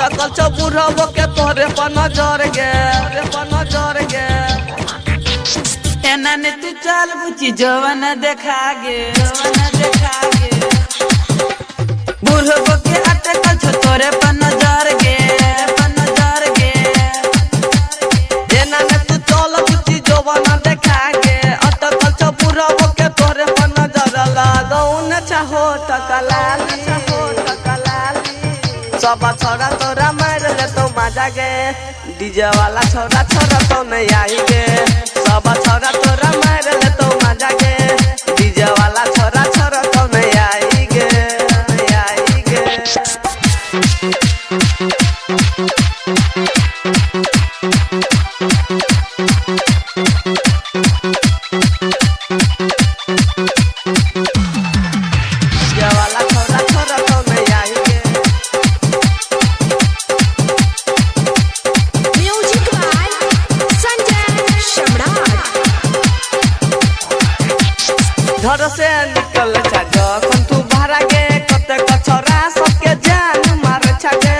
अटकल छ बुढ़बो के तोरे पर नजर गे एना ने तू चल बुची जवान देखा गे बुढ़बो के अटकल छ तोरे पर नजर गे एना ने तू चल बुची जवान देखा गे अटकल छ बुढ़बो के तोरे पर नजर लगाउन चाहो टकलाली सब छोरा तोरा मार ले तो मजा गे डीजे वाला छोरा तो नहीं आई गे सब छोरा तोरा मार ले तो मजा गे डीजे वाला छोरा तो नहीं आई गे डीजे वाला छोरा तो नहीं आई गे घर से निकल जा जखन तू भाड़ा गे कते कछरा सबके जान मार छगे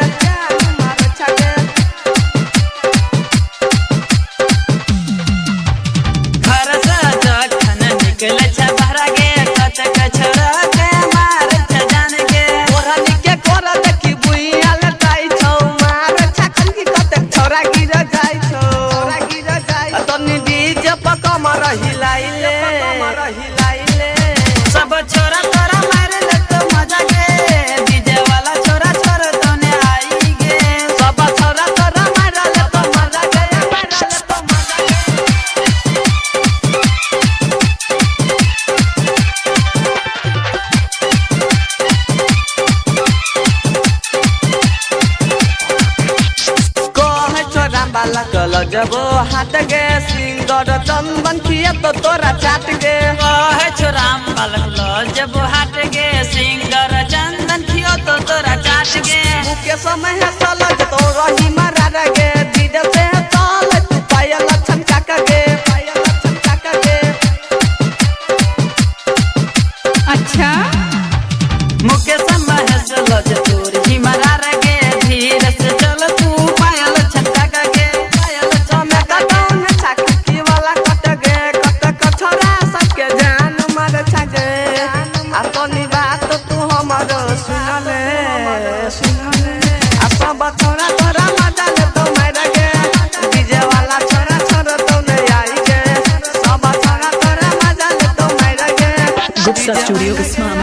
घर से जखन निकल छ भाड़ा गे कते कछरा के मार छ जान गे ओरा निके कर देखी बुइया लटाई छौ मार छखन की कते छोरा गिर जाई छौ तनी डीजे पर कमर हिलाइले सब छोरा तोरा मार ले तो मजा गे डीजे वाला छोरा तो ने आई गे सब छोरा तोरा मार ले तो मजा गे कहे छोरा बाला कल जबो हाथ गे सिंगर चंदन किए तो तोरा चाट गे कहे छोराम बालक लो जब हाट गे सिंगर चंदन खियो तो तोरा चाट गे के समय है सलग तो रही मारा गे डीजे से चल तू पायल छमका गे अच्छा मुकेश महेश लो जे तोर ही मारा गे धीरे से चल तू पायल छटका गे पायल चमका डाउन छाकी वाला कट गे कट छोरा सबके जान मार छगे आ तनी बात तू हमर सुन ले आ सब छोरा तोरा मजा ले तो मार गे डीजे वाला छोरा तो नहीं आई गे सब छोरा तोरा मजा ले तो मार गे गुप्ता स्टूडियो उस्मानाबाद।